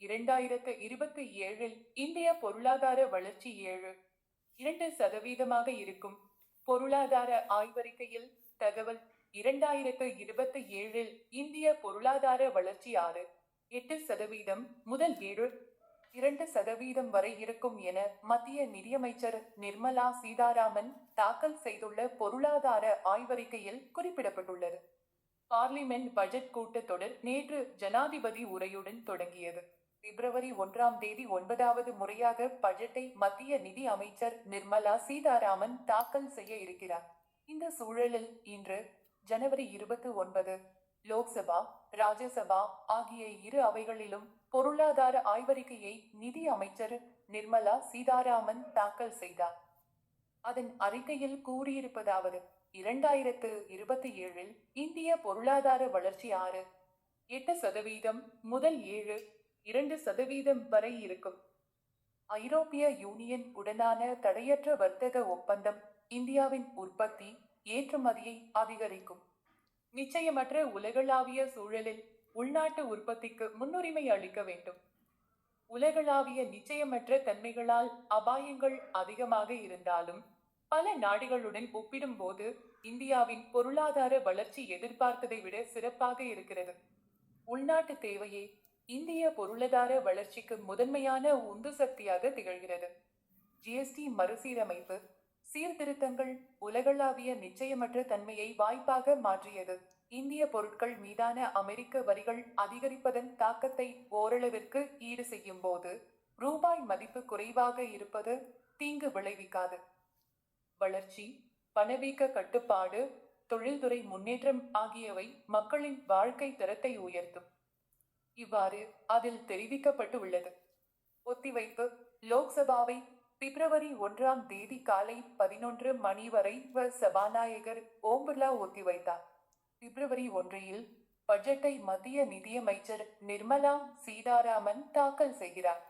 2027 இந்திய பொருளாதார வளர்ச்சி 7.2% இருக்கும். பொருளாதார ஆய்வறிக்கையில் தகவல் 2027 இந்திய பொருளாதார வளர்ச்சி 6.8% முதல் 7.2% வரை இருக்கும் என மத்திய நிதியமைச்சர் நிர்மலா சீதாராமன் தாக்கல் செய்துள்ள பொருளாதார ஆய்வறிக்கையில் குறிப்பிடப்பட்டுள்ளது. பார்லிமென்ட் பட்ஜெட் கூட்டத்தொடர் நேற்று ஜனாதிபதி உரையுடன் தொடங்கியது. பிப்ரவரி 1ஆம் தேதி 9வது முறையாக பட்ஜெட்டை மத்திய நிதி அமைச்சர் நிர்மலா சீதாராமன் தாக்கல் செய்ய இருக்கிறார். இந்த சூழலில் இன்று ஜனவரி 29 லோக்சபா, ராஜ்யசபா ஆகிய இரு அவைகளிலும் பொருளாதார ஆய்வறிக்கையை நிதி அமைச்சர் நிர்மலா சீதாராமன் தாக்கல் செய்தார். அதன் அறிக்கையில் கூறியிருப்பதாவது: 2027 இந்திய பொருளாதார வளர்ச்சி 6.8% முதல் 7.2% வரை இருக்கும். ஐரோப்பிய யூனியன் உடனான தடையற்ற வர்த்தக ஒப்பந்தம் இந்தியாவின் உற்பத்தி, ஏற்றுமதியை அதிகரிக்கும். நிச்சயமற்ற உலகளாவிய சூழலில் உள்நாட்டு உற்பத்திக்கு முன்னுரிமை அளிக்க வேண்டும். உலகளாவிய நிச்சயமற்ற தன்மைகளால் அபாயங்கள் அதிகமாக இருந்தாலும் பல நாடுகளுடன் ஒப்பிடும்போது இந்தியாவின் பொருளாதார வளர்ச்சி எதிர்பார்த்ததை விட சிறப்பாக இருக்கிறது. உள்நாட்டு தேவையே இந்திய பொருளாதார வளர்ச்சிக்கு முதன்மையான உந்து சக்தியாக திகழ்கிறது. ஜிஎஸ்டி மறுசீரமைப்பு சீர்திருத்தங்கள் உலகளாவிய நிச்சயமற்ற தன்மையை வாய்ப்பாக மாற்றியது. இந்திய பொருட்கள் மீதான அமெரிக்க வரிகள் அதிகரிப்பதன் தாக்கத்தை ஓரளவிற்கு ஈடு செய்யும் போது ரூபாய் மதிப்பு குறைவாக இருப்பது தீங்கு விளைவிக்காது. வளர்ச்சி, பணவீக்க கட்டுப்பாடு, தொழில்துறை முன்னேற்றம் ஆகியவை மக்களின் வாழ்க்கை தரத்தை உயர்த்தும். இவ்வாறு அதில் தெரிவிக்கப்பட்டு உள்ளது. ஒத்திவைப்பு லோக்சபாவை பிப்ரவரி 1ஆம் தேதி காலை 11 மணி வரை சபாநாயகர் ஓம் பிர்லா ஒத்திவைத்தார். பிப்ரவரி 1இல் பட்ஜெட்டை மத்திய நிதியமைச்சர் நிர்மலா சீதாராமன் தாக்கல் செய்கிறார்.